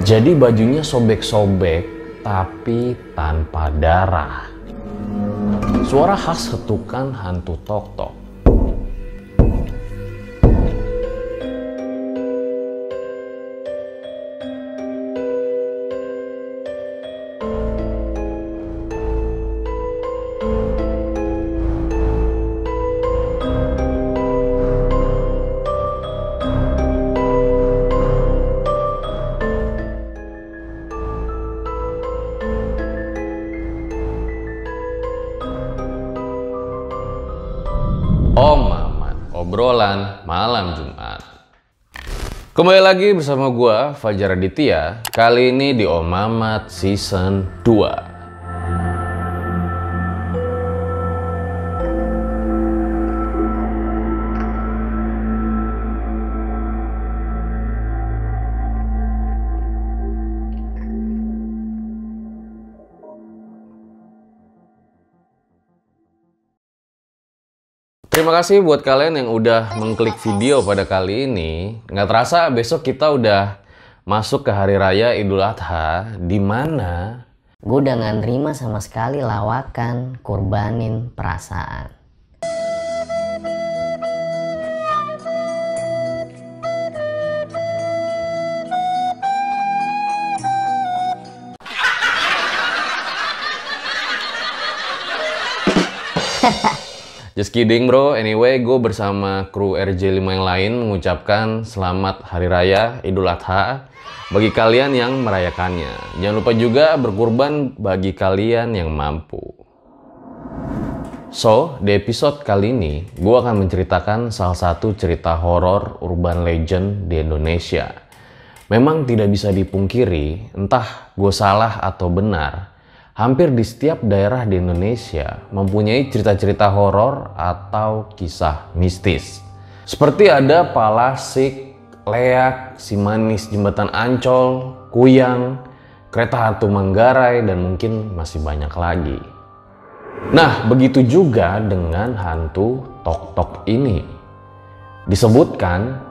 Jadi bajunya sobek-sobek tapi tanpa darah. Suara khas hetukan hantu tok-tok. Om Mamat, obrolan malam Jumat. Kembali lagi bersama gua Fajar Aditya. Kali ini di Om Mamat Season 2. Terima kasih buat kalian yang udah mengklik video pada kali ini. Nggak terasa besok kita udah masuk ke Hari Raya Idul Adha, di mana gue udah gak nerima sama sekali lawakan kurbanin perasaan. just kidding bro. Anyway, gue bersama kru RJ5 yang lain mengucapkan selamat Hari Raya Idul Adha bagi kalian yang merayakannya. Jangan lupa juga berkurban bagi kalian yang mampu. So, di episode kali ini, gue akan menceritakan salah satu cerita horor urban legend di Indonesia. Memang tidak bisa dipungkiri, entah gue salah atau benar, hampir di setiap daerah di Indonesia mempunyai cerita-cerita horor atau kisah mistis. Seperti ada Palasik, Leak, Simanis, Jembatan Ancol, Kuyang, Kereta Hantu Manggarai, dan mungkin masih banyak lagi. Nah, begitu juga dengan hantu tok-tok ini. Disebutkan,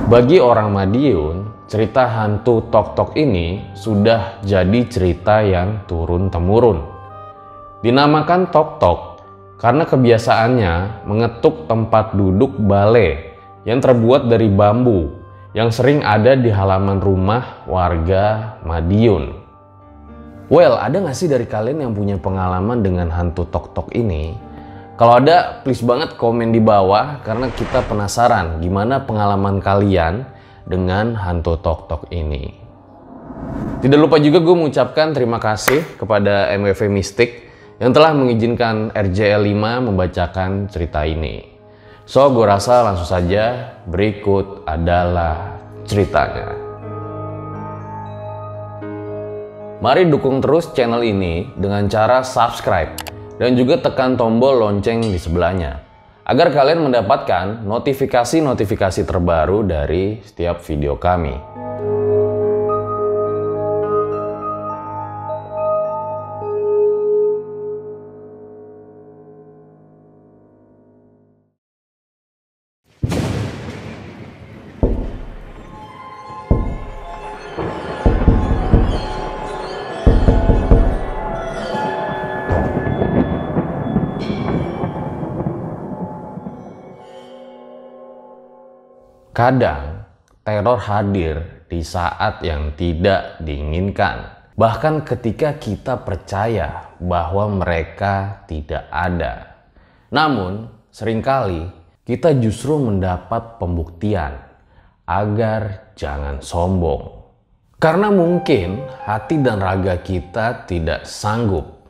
bagi orang Madiun, cerita hantu tok-tok ini sudah jadi cerita yang turun-temurun. Dinamakan tok-tok karena kebiasaannya mengetuk tempat duduk bale yang terbuat dari bambu yang sering ada di halaman rumah warga Madiun. Well, ada gak sih dari kalian yang punya pengalaman dengan hantu tok-tok ini? Kalau ada, please banget komen di bawah karena kita penasaran gimana pengalaman kalian dengan hantu tok-tok ini. Tidak lupa juga gue mengucapkan terima kasih kepada MWV Mistik yang telah mengizinkan RJL5 membacakan cerita ini. So, gue rasa langsung saja berikut adalah ceritanya. Mari dukung terus channel ini dengan cara subscribe dan juga tekan tombol lonceng di sebelahnya, agar kalian mendapatkan notifikasi-notifikasi terbaru dari setiap video kami. Kadang, teror hadir di saat yang tidak diinginkan. Bahkan ketika kita percaya bahwa mereka tidak ada. Namun, seringkali kita justru mendapat pembuktian agar jangan sombong. Karena mungkin hati dan raga kita tidak sanggup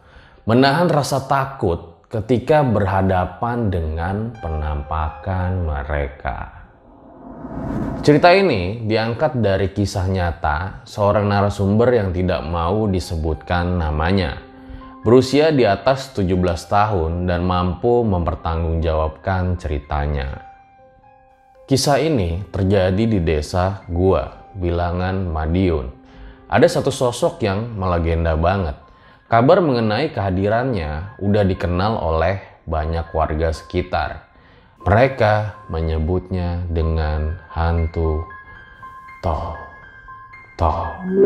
menahan rasa takut ketika berhadapan dengan penampakan mereka. Cerita ini diangkat dari kisah nyata seorang narasumber yang tidak mau disebutkan namanya. Berusia di atas 17 tahun dan mampu mempertanggungjawabkan ceritanya. Kisah ini terjadi di desa Gua, Bilangan, Madiun. Ada satu sosok yang melegenda banget. Kabar mengenai kehadirannya udah dikenal oleh banyak warga sekitar. Mereka menyebutnya dengan hantu tok-tok. Mungkin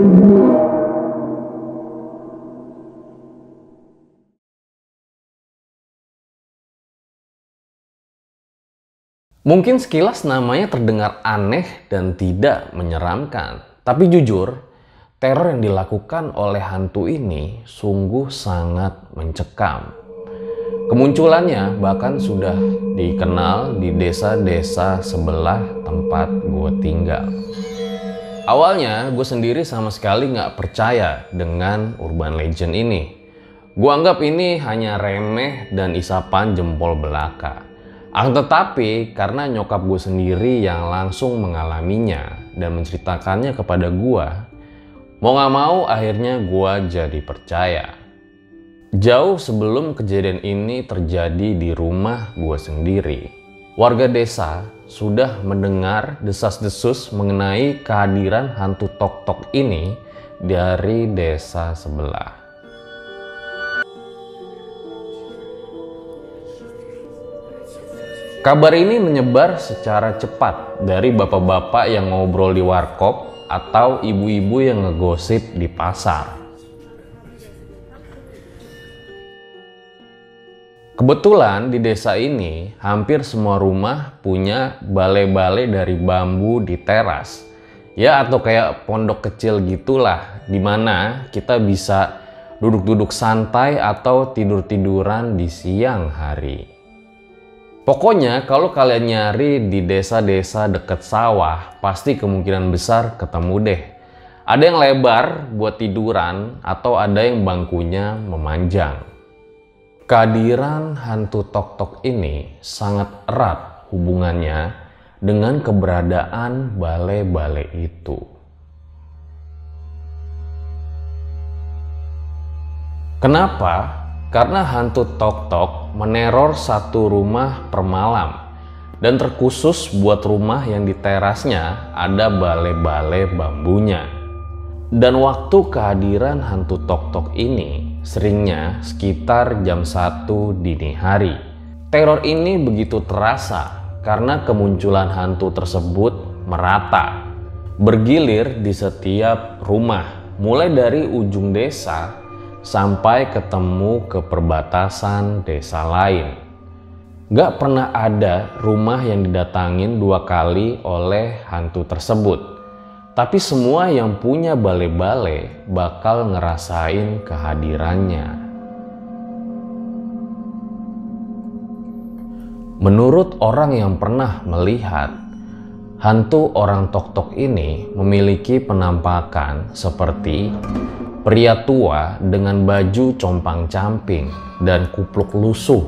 sekilas namanya terdengar aneh dan tidak menyeramkan, tapi jujur, teror yang dilakukan oleh hantu ini sungguh sangat mencekam. Kemunculannya bahkan sudah dikenal di desa-desa sebelah tempat gue tinggal. Awalnya gue sendiri sama sekali nggak percaya dengan urban legend ini. Gue anggap ini hanya remeh dan isapan jempol belaka. Tetapi karena nyokap gue sendiri yang langsung mengalaminya dan menceritakannya kepada gue, mau gak mau akhirnya gue jadi percaya. Jauh sebelum kejadian ini terjadi di rumah gue sendiri, warga desa sudah mendengar desas-desus mengenai kehadiran hantu tok-tok ini dari desa sebelah. Kabar ini menyebar secara cepat dari bapak-bapak yang ngobrol di warkop atau ibu-ibu yang ngegosip di pasar. Kebetulan di desa ini hampir semua rumah punya balai-balai dari bambu di teras. Ya, atau kayak pondok kecil gitulah, dimana kita bisa duduk-duduk santai atau tidur-tiduran di siang hari. Pokoknya kalau kalian nyari di desa-desa deket sawah, pasti kemungkinan besar ketemu deh. Ada yang lebar buat tiduran atau ada yang bangkunya memanjang. Kehadiran hantu tok-tok ini sangat erat hubungannya dengan keberadaan balai-balai itu. Kenapa? Karena hantu tok-tok meneror satu rumah per malam, dan terkhusus buat rumah yang di terasnya ada balai-balai bambunya. Dan waktu kehadiran hantu tok-tok ini seringnya sekitar jam 1 dini hari. Teror ini begitu terasa karena kemunculan hantu tersebut merata, bergilir di setiap rumah, mulai dari ujung desa sampai ketemu ke perbatasan desa lain. Gak pernah ada rumah yang didatangin 2 kali oleh hantu tersebut. Tapi semua yang punya balai-balai bakal ngerasain kehadirannya. Menurut orang yang pernah melihat, hantu orang tok-tok ini memiliki penampakan seperti pria tua dengan baju compang-camping dan kupluk lusuh,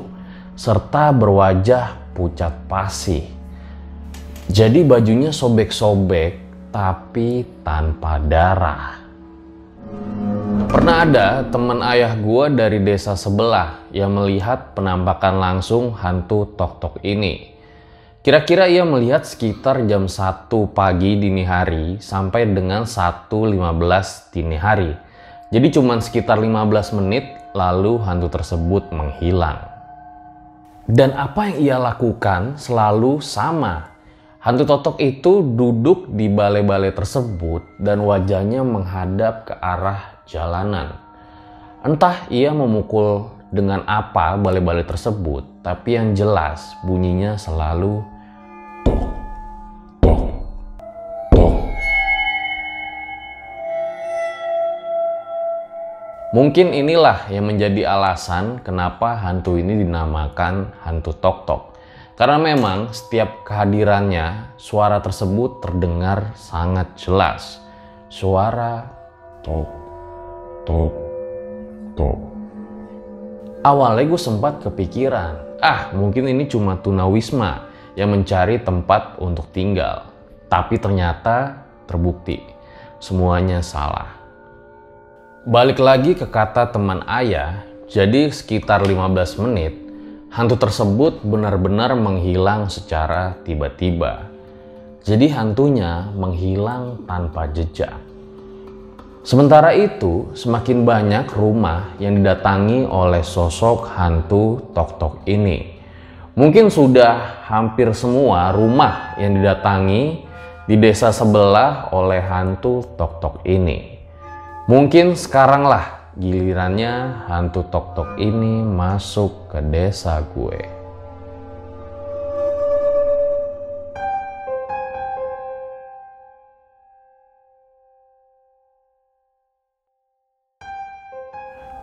serta berwajah pucat pasi. Jadi bajunya sobek-sobek tapi tanpa darah. Pernah ada teman ayah gua dari desa sebelah yang melihat penampakan langsung hantu tok-tok ini. Kira-kira ia melihat sekitar jam 1 pagi dini hari sampai dengan 1.15 dini hari. Jadi cuma sekitar 15 menit lalu hantu tersebut menghilang. Dan apa yang ia lakukan selalu sama. Hantu tok-tok itu duduk di balai-balai tersebut dan wajahnya menghadap ke arah jalanan. Entah ia memukul dengan apa balai-balai tersebut, tapi yang jelas bunyinya selalu tok, tok, tok. Mungkin inilah yang menjadi alasan kenapa hantu ini dinamakan hantu tok-tok. Karena memang setiap kehadirannya, suara tersebut terdengar sangat jelas. Suara tok, tok, tok. Awalnya gue sempat kepikiran, mungkin ini cuma tunawisma yang mencari tempat untuk tinggal. Tapi ternyata terbukti, semuanya salah. Balik lagi ke kata teman ayah, jadi sekitar 15 menit, hantu tersebut benar-benar menghilang secara tiba-tiba. Jadi hantunya menghilang tanpa jejak. Sementara itu, semakin banyak rumah yang didatangi oleh sosok hantu tok-tok ini. Mungkin sudah hampir semua rumah yang didatangi di desa sebelah oleh hantu tok-tok ini. Mungkin sekaranglah gilirannya hantu tok-tok ini masuk ke desa gue.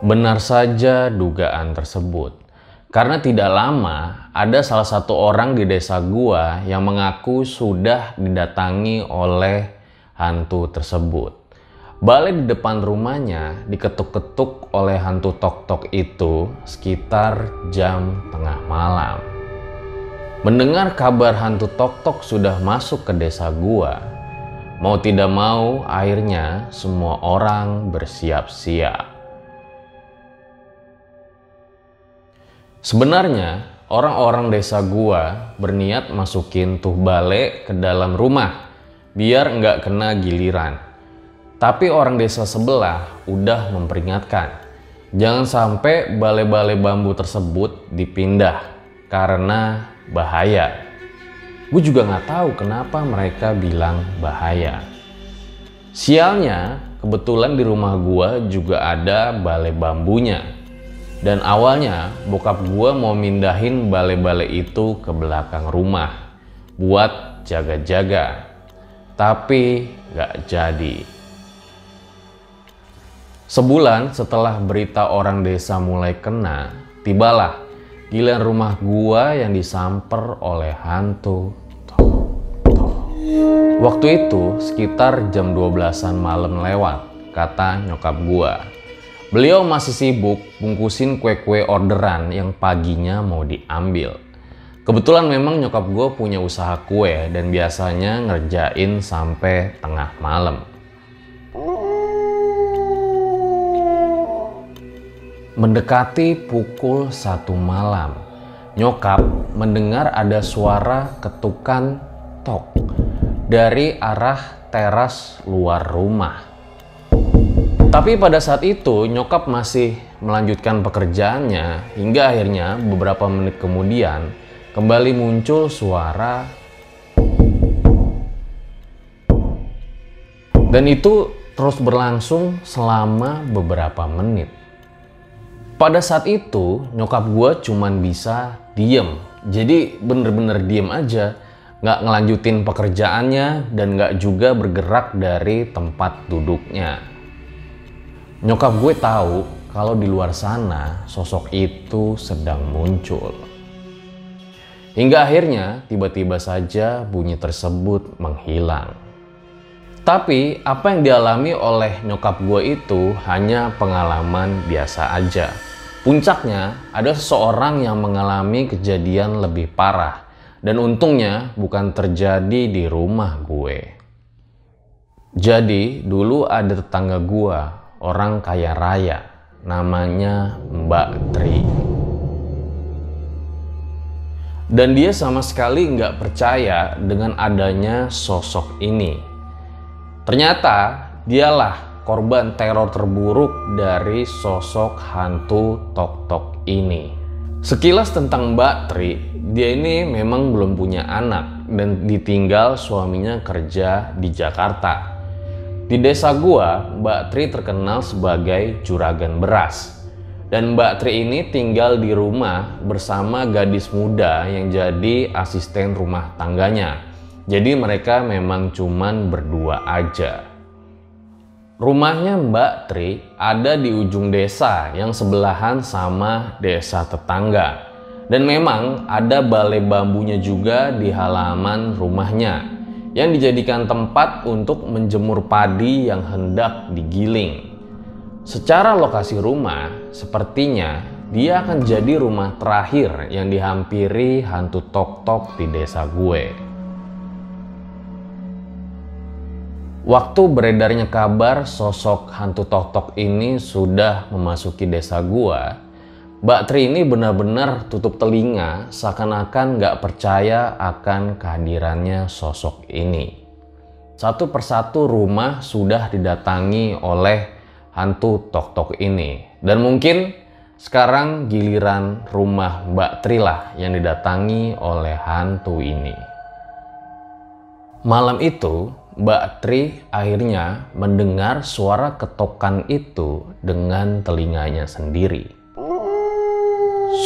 Benar saja dugaan tersebut. Karena tidak lama ada salah satu orang di desa gua yang mengaku sudah didatangi oleh hantu tersebut. Balai di depan rumahnya diketuk-ketuk oleh hantu tok-tok itu sekitar jam tengah malam. Mendengar kabar hantu tok-tok sudah masuk ke desa gua, mau tidak mau akhirnya semua orang bersiap-siap. Sebenarnya orang-orang desa gua berniat masukin tuh balai ke dalam rumah biar nggak kena giliran. Tapi orang desa sebelah udah memperingatkan, jangan sampai balai-balai bambu tersebut dipindah karena bahaya. Gue juga nggak tahu kenapa mereka bilang bahaya. Sialnya, kebetulan di rumah gua juga ada balai bambunya. Dan awalnya bokap gue mau mindahin balai-balai itu ke belakang rumah buat jaga-jaga. Tapi gak jadi. Sebulan setelah berita orang desa mulai kena, tibalah giliran rumah gue yang disamper oleh hantu. Waktu itu sekitar jam 12-an malam lewat, kata nyokap gue. Beliau masih sibuk bungkusin kue-kue orderan yang paginya mau diambil. Kebetulan memang nyokap gue punya usaha kue dan biasanya ngerjain sampai tengah malam. Mendekati pukul 1 malam, nyokap mendengar ada suara ketukan tok dari arah teras luar rumah. Tapi pada saat itu nyokap masih melanjutkan pekerjaannya hingga akhirnya beberapa menit kemudian kembali muncul suara. Dan itu terus berlangsung selama beberapa menit. Pada saat itu nyokap gue cuman bisa diem. Jadi bener-bener diem aja. Nggak ngelanjutin pekerjaannya dan nggak juga bergerak dari tempat duduknya. Nyokap gue tahu kalau di luar sana sosok itu sedang muncul. Hingga akhirnya tiba-tiba saja bunyi tersebut menghilang. Tapi apa yang dialami oleh nyokap gue itu hanya pengalaman biasa aja. Puncaknya ada seseorang yang mengalami kejadian lebih parah. Dan untungnya bukan terjadi di rumah gue. Jadi dulu ada tetangga gue, orang kaya raya, namanya Mbak Tri. Dan dia sama sekali nggak percaya dengan adanya sosok ini. Ternyata dialah korban teror terburuk dari sosok hantu tok-tok ini. Sekilas tentang Mbak Tri, dia ini memang belum punya anak dan ditinggal suaminya kerja di Jakarta. Di desa gua, Mbak Tri terkenal sebagai juragan beras. Dan Mbak Tri ini tinggal di rumah bersama gadis muda yang jadi asisten rumah tangganya. Jadi mereka memang cuman berdua aja. Rumahnya Mbak Tri ada di ujung desa yang sebelahan sama desa tetangga. Dan memang ada balai bambunya juga di halaman rumahnya yang dijadikan tempat untuk menjemur padi yang hendak digiling. Secara lokasi rumah, sepertinya dia akan jadi rumah terakhir yang dihampiri hantu tok-tok di desa gue. Waktu beredarnya kabar sosok hantu tok-tok ini sudah memasuki desa gue, Mbak Tri ini benar-benar tutup telinga seakan-akan gak percaya akan kehadirannya sosok ini. Satu persatu rumah sudah didatangi oleh hantu tok-tok ini. Dan mungkin sekarang giliran rumah Mbak Tri lah yang didatangi oleh hantu ini. Malam itu, Mbak Tri akhirnya mendengar suara ketokan itu dengan telinganya sendiri.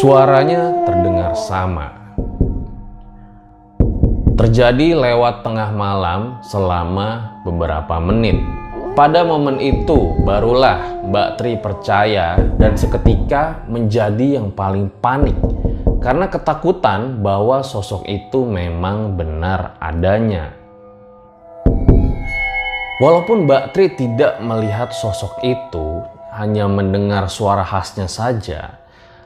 Suaranya terdengar sama. Terjadi lewat tengah malam selama beberapa menit. Pada momen itu barulah Mbak Tri percaya dan seketika menjadi yang paling panik karena ketakutan bahwa sosok itu memang benar adanya. Walaupun Mbak Tri tidak melihat sosok itu, hanya mendengar suara khasnya saja,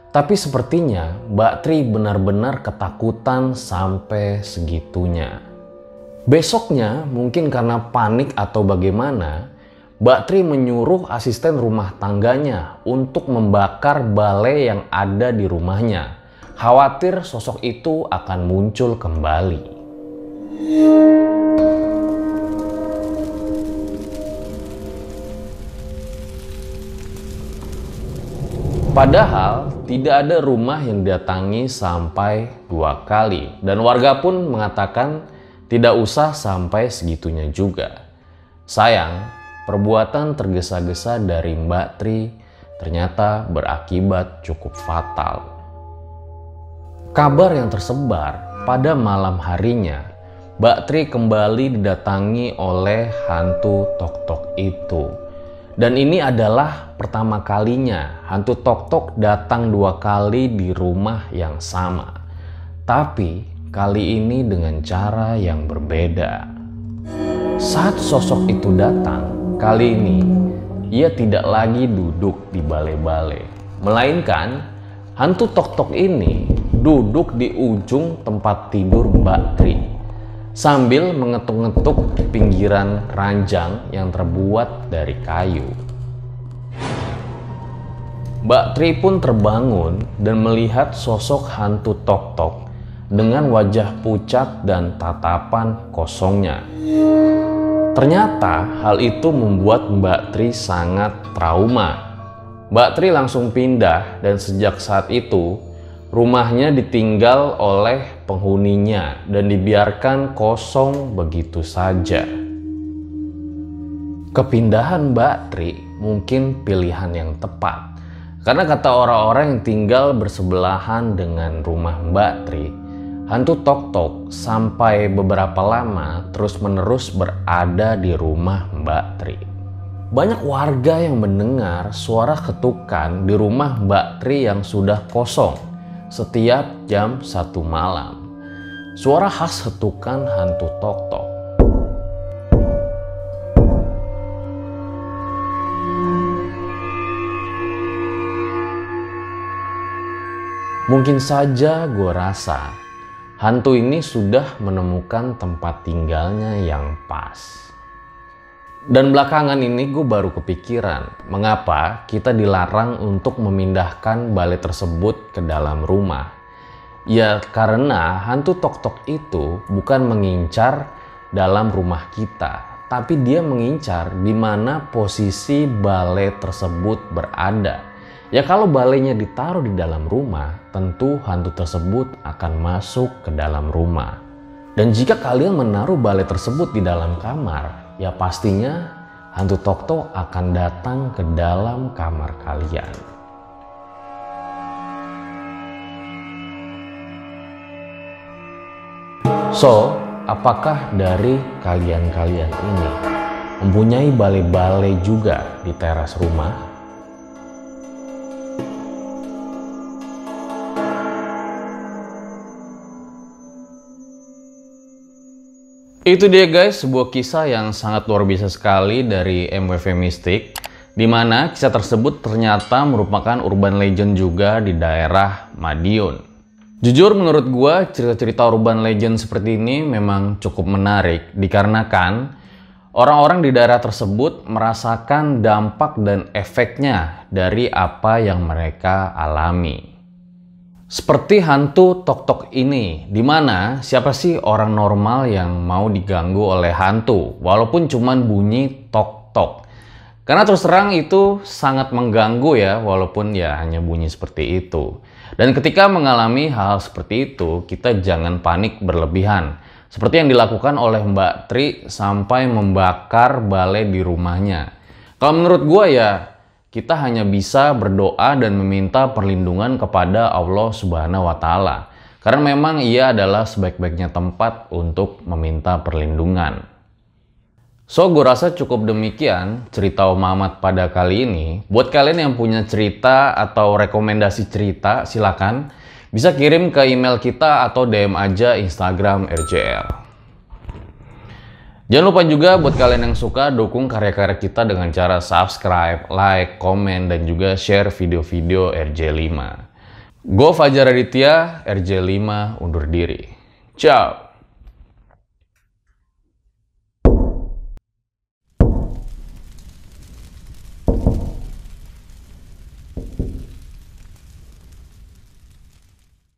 tapi sepertinya Mbak Tri benar-benar ketakutan sampai segitunya. Besoknya, mungkin karena panik atau bagaimana, Mbak Tri menyuruh asisten rumah tangganya untuk membakar balai yang ada di rumahnya. Khawatir sosok itu akan muncul kembali. Padahal tidak ada rumah yang didatangi sampai 2 kali dan warga pun mengatakan tidak usah sampai segitunya juga. Sayang, perbuatan tergesa-gesa dari Mbak Tri ternyata berakibat cukup fatal. Kabar yang tersebar pada malam harinya, Mbak Tri kembali didatangi oleh hantu tok-tok itu. Dan ini adalah pertama kalinya hantu tok-tok datang 2 kali di rumah yang sama. Tapi kali ini dengan cara yang berbeda. Saat sosok itu datang, kali ini ia tidak lagi duduk di balai-balai. Melainkan hantu tok-tok ini duduk di ujung tempat tidur Mbak Tri sambil mengetuk-ngetuk pinggiran ranjang yang terbuat dari kayu. Mbak Tri pun terbangun dan melihat sosok hantu tok-tok dengan wajah pucat dan tatapan kosongnya. Ternyata hal itu membuat Mbak Tri sangat trauma. Mbak Tri langsung pindah dan sejak saat itu rumahnya ditinggal oleh penghuninya dan dibiarkan kosong begitu saja. Kepindahan Mbak Tri mungkin pilihan yang tepat. Karena kata orang-orang yang tinggal bersebelahan dengan rumah Mbak Tri, hantu tok-tok sampai beberapa lama terus-menerus berada di rumah Mbak Tri. Banyak warga yang mendengar suara ketukan di rumah Mbak Tri yang sudah kosong setiap jam 1 malam. Suara khas ketukan hantu tok-tok. Mungkin saja gue rasa hantu ini sudah menemukan tempat tinggalnya yang pas. Dan belakangan ini gue baru kepikiran mengapa kita dilarang untuk memindahkan balai tersebut ke dalam rumah. Ya karena hantu tok-tok itu bukan mengincar dalam rumah kita, tapi dia mengincar di mana posisi balai tersebut berada. Ya kalau balainya ditaruh di dalam rumah, tentu hantu tersebut akan masuk ke dalam rumah. Dan jika kalian menaruh balai tersebut di dalam kamar, ya pastinya hantu tok-tok akan datang ke dalam kamar kalian. So, apakah dari kalian-kalian ini mempunyai balai-balai juga di teras rumah? Itu dia guys, sebuah kisah yang sangat luar biasa sekali dari MWV Mystic, di mana kisah tersebut ternyata merupakan urban legend juga di daerah Madiun. Jujur menurut gua cerita-cerita urban legend seperti ini memang cukup menarik dikarenakan orang-orang di daerah tersebut merasakan dampak dan efeknya dari apa yang mereka alami. Seperti hantu tok-tok ini, dimana siapa sih orang normal yang mau diganggu oleh hantu, walaupun cuman bunyi tok-tok. Karena terus terang itu sangat mengganggu ya, walaupun ya hanya bunyi seperti itu. Dan ketika mengalami hal seperti itu, kita jangan panik berlebihan. Seperti yang dilakukan oleh Mbak Tri sampai membakar balai di rumahnya. Kalau menurut gue ya, kita hanya bisa berdoa dan meminta perlindungan kepada Allah Subhanahu wa Ta'ala. Karena memang ia adalah sebaik-baiknya tempat untuk meminta perlindungan. So, gue rasa cukup demikian cerita Om Mamat pada kali ini. Buat kalian yang punya cerita atau rekomendasi cerita, silakan bisa kirim ke email kita atau DM aja Instagram RJL. Jangan lupa juga buat kalian yang suka dukung karya-karya kita dengan cara subscribe, like, komen, dan juga share video-video RJ5. Gue Fajar Aditya, RJ5 undur diri. Ciao!